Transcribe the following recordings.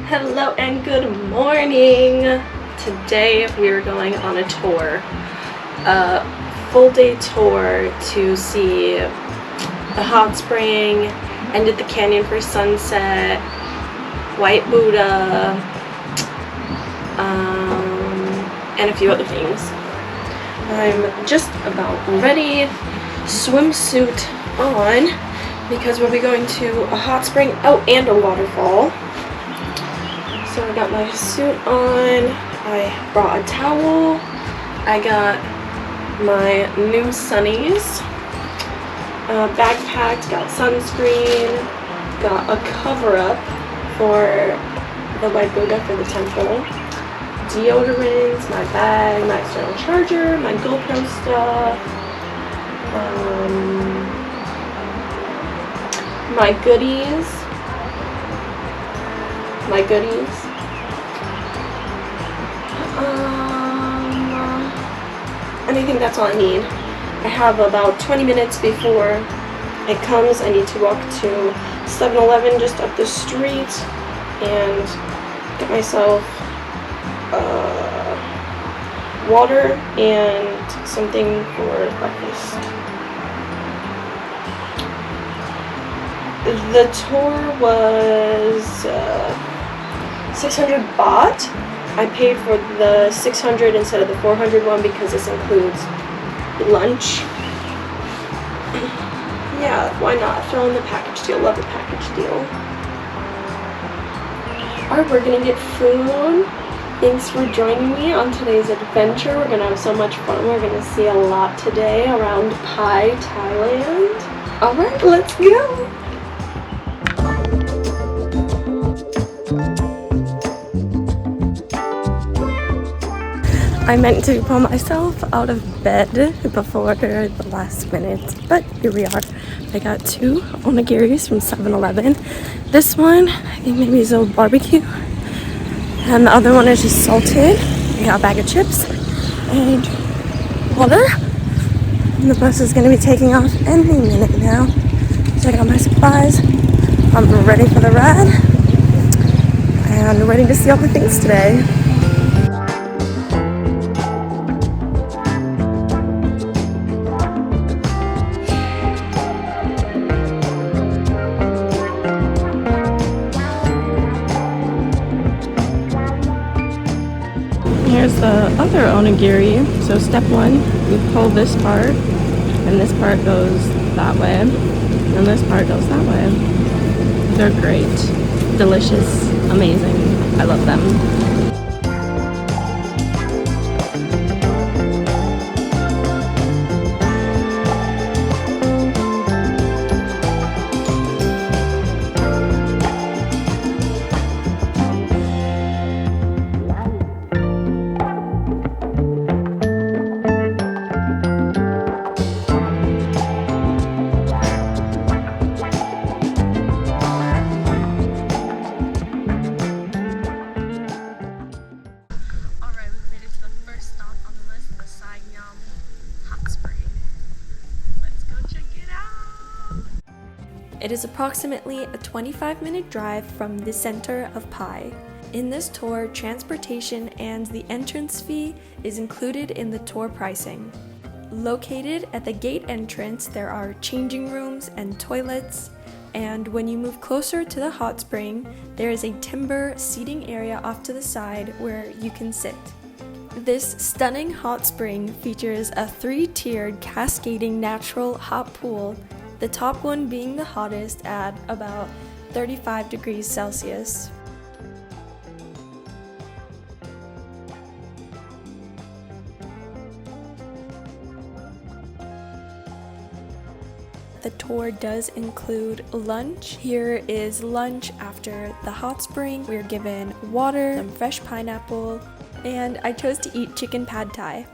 Hello and good morning. Today we are going on a tour, a full day tour to see the hot spring, end at the canyon for sunset, White Buddha, and a few other things. I'm just about ready, swimsuit on, because we'll be going to a hot spring, and a waterfall. So I got my suit on, I brought a towel, I got my new sunnies, bag packed, got sunscreen, got a cover up for the White Buddha for the temple, deodorants, my bag, my external charger, my GoPro stuff, my goodies. And I think that's all I need. I have about 20 minutes before it comes. I need to walk to 7-Eleven just up the street and get myself water and something for breakfast. The tour was 600 baht. I paid for the 600 instead of the 400 one because this includes lunch. Yeah, why not? Throw in the package deal. Love the package deal. Alright, we're gonna get food. Thanks for joining me on today's adventure. We're gonna have so much fun. We're gonna see a lot today around Pai Thailand. Alright, let's go! I meant to pull myself out of bed before the last minute, but here we are. I got 2 onigiris from 7-Eleven. This one, I think maybe is a barbecue, and the other one is just salted. I got a bag of chips and water. And the bus is going to be taking off any minute now. So I got my supplies. I'm ready for the ride and ready to see all the things today. Here's the other onigiri. So step 1, you pull this part, and this part goes that way, and this part goes that way. They're great, delicious, amazing. I love them. Sai Ngam Hot Spring. Let's go check it out. It is approximately a 25-minute drive from the center of Pai. In this tour, transportation and the entrance fee is included in the tour pricing. Located at the gate entrance, there are changing rooms and toilets, and when you move closer to the hot spring, there is a timber seating area off to the side where you can sit. This stunning hot spring features a 3-tiered cascading natural hot pool, the top one being the hottest at about 35 degrees Celsius. The tour does include lunch. Here is lunch after the hot spring. We're given water, some fresh pineapple, and I chose to eat chicken pad thai.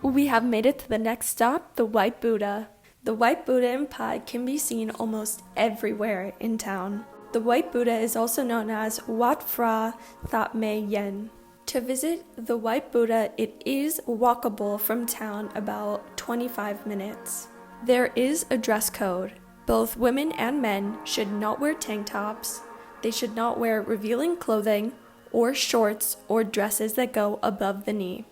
We have made it to the next stop, the White Buddha. The White Buddha in Pai can be seen almost everywhere in town. The White Buddha is also known as Wat Phra Thap Me Yen. To visit the White Buddha, it is walkable from town about 25 minutes. There is a dress code. Both women and men should not wear tank tops. They should not wear revealing clothing or shorts or dresses that go above the knee.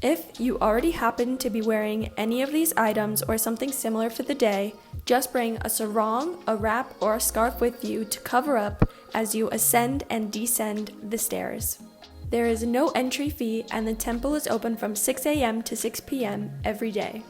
If you already happen to be wearing any of these items or something similar for the day, just bring a sarong, a wrap, or a scarf with you to cover up as you ascend and descend the stairs. There is no entry fee and the temple is open from 6 a.m. to 6 p.m. every day.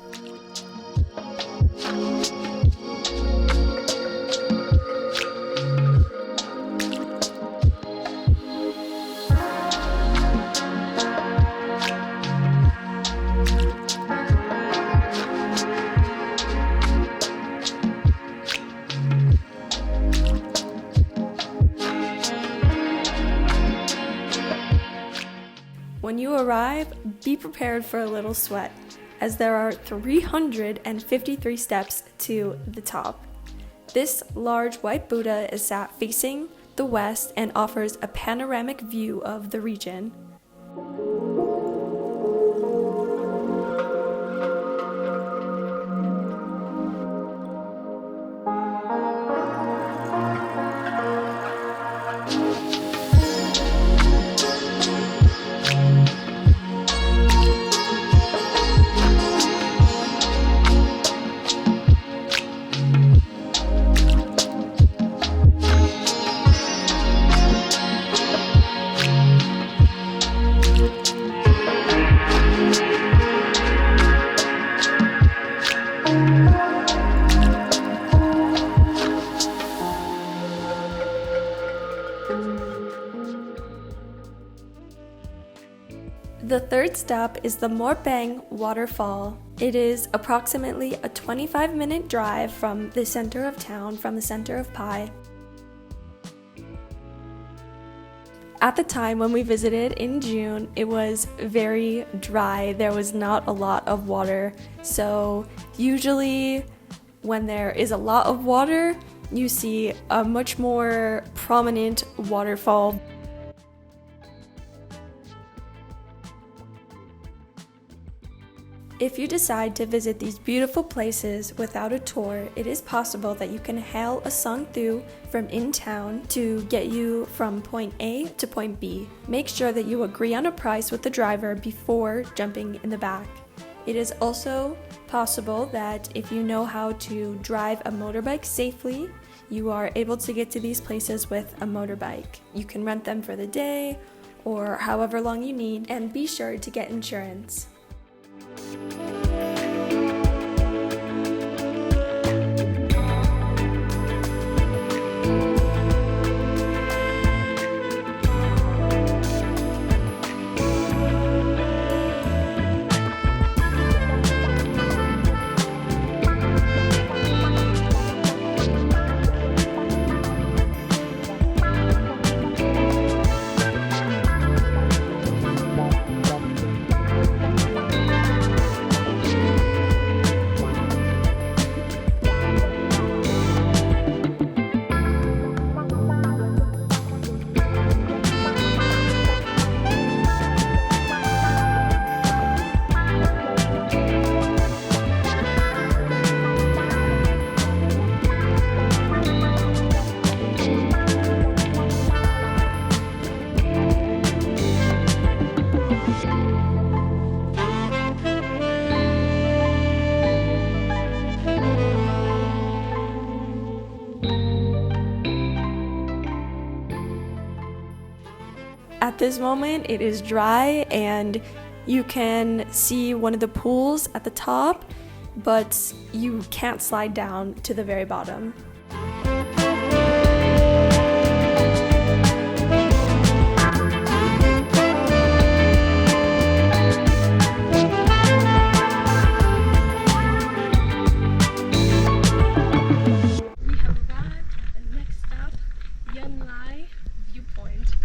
When you arrive, be prepared for a little sweat, as there are 353 steps to the top. This large white Buddha is sat facing the west and offers a panoramic view of the region. The third stop is the Mor Pang Waterfall. It is approximately a 25-minute drive from the center of town, from the center of Pai. At the time when we visited in June, it was very dry. There was not a lot of water. So usually when there is a lot of water, you see a much more prominent waterfall. If you decide to visit these beautiful places without a tour, it is possible that you can hail a sangtu from in town to get you from point A to point B. Make sure that you agree on a price with the driver before jumping in the back. It is also possible that if you know how to drive a motorbike safely, you are able to get to these places with a motorbike. You can rent them for the day or however long you need, and be sure to get insurance. At this moment, it is dry and you can see one of the pools at the top, but you can't slide down to the very bottom. Lai Viewpoint.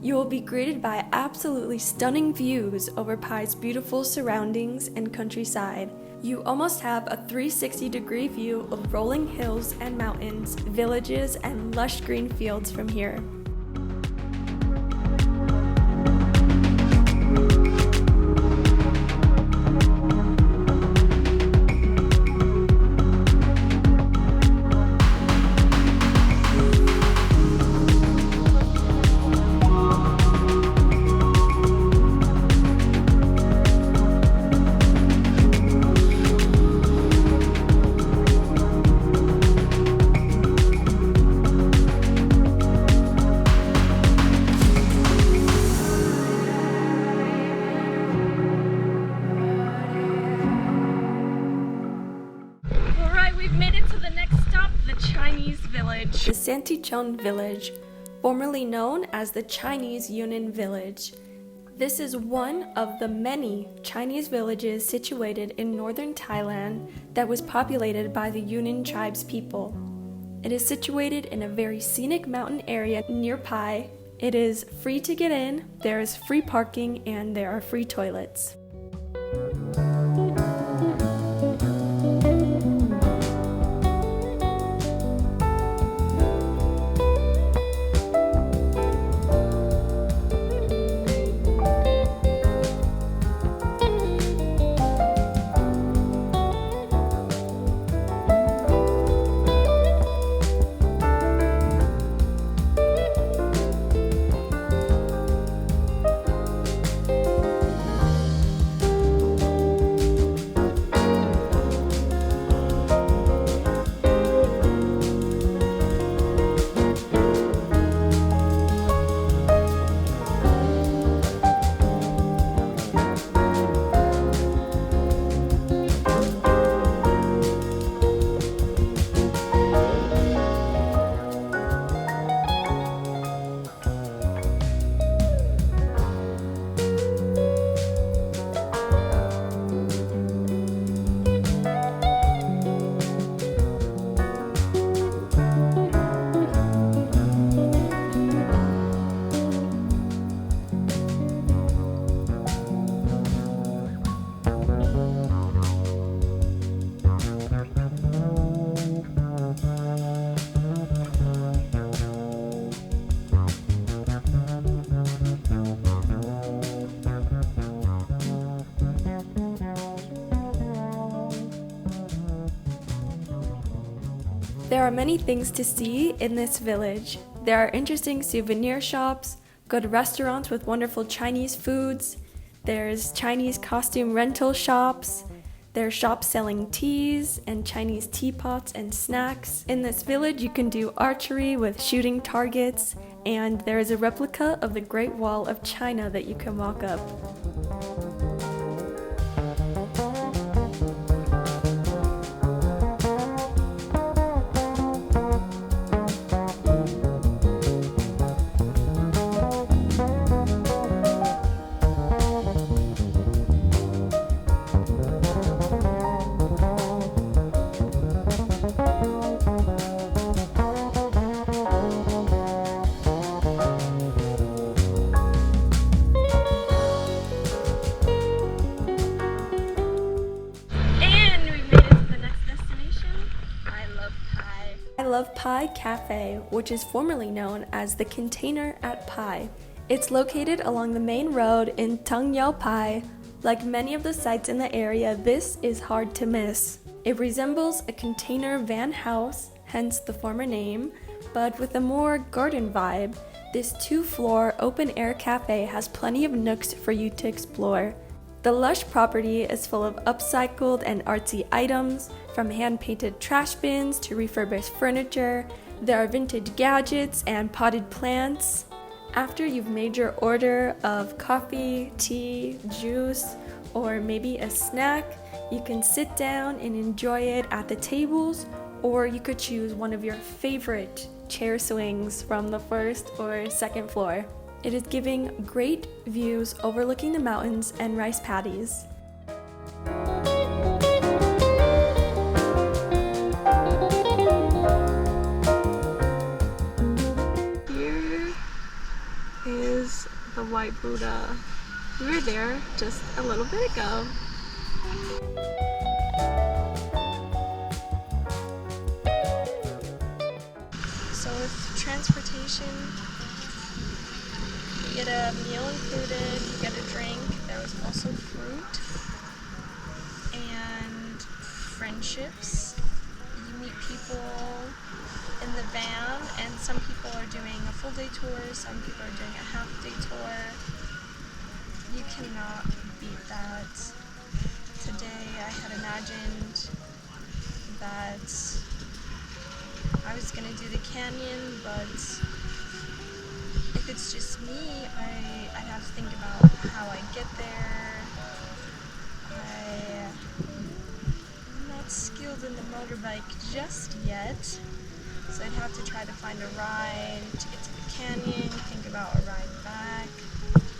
You will be greeted by absolutely stunning views over Pai's beautiful surroundings and countryside. You almost have a 360-degree view of rolling hills and mountains, villages, and lush green fields from here. The Santichon village, formerly known as the Chinese Yunnan village. This is one of the many Chinese villages situated in northern Thailand that was populated by the Yunnan tribes people. It is situated in a very scenic mountain area near Pai. It is free to get in, there is free parking, and there are free toilets. There are many things to see in this village. There are interesting souvenir shops, good restaurants with wonderful Chinese foods, there's Chinese costume rental shops, there are shops selling teas and Chinese teapots and snacks. In this village you can do archery with shooting targets, and there is a replica of the Great Wall of China that you can walk up. Pai Cafe, which is formerly known as the Container at Pai. It's located along the main road in Tung Yau Pai. Like many of the sites in the area, this is hard to miss. It resembles a container van house, hence the former name, but with a more garden vibe. This 2-floor open-air cafe has plenty of nooks for you to explore. The lush property is full of upcycled and artsy items, from hand-painted trash bins to refurbished furniture. There are vintage gadgets and potted plants. After you've made your order of coffee, tea, juice, or maybe a snack, you can sit down and enjoy it at the tables, or you could choose one of your favorite chair swings from the first or second floor. It is giving great views overlooking the mountains and rice paddies. Here is the White Buddha. We were there just a little bit ago. transportation, you get a meal included, you get a drink, there was also fruit, and friendships. You meet people in the van, and some people are doing a full day tour, some people are doing a half day tour. You cannot beat that. Today I had imagined that I was going to do the canyon, but if it's just me, I'd have to think about how I get there. I'm not skilled in the motorbike just yet, so I'd have to try to find a ride to get to the canyon, think about a ride back.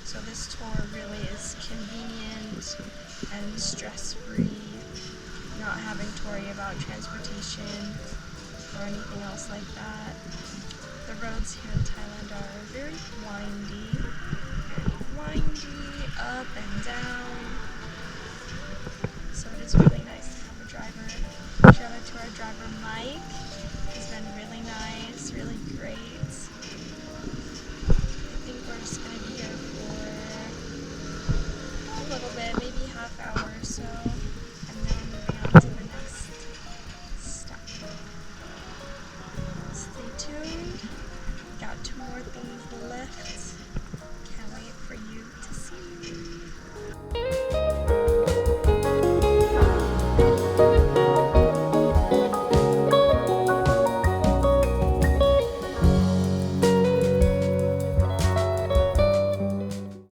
So this tour really is convenient and stress-free, not having to worry about transportation or anything else like that. The roads here in Thailand are very windy, up and down. So it is really nice to have a driver. Shout out to our driver Mike. He's been really nice, really great. I think we're just going to be here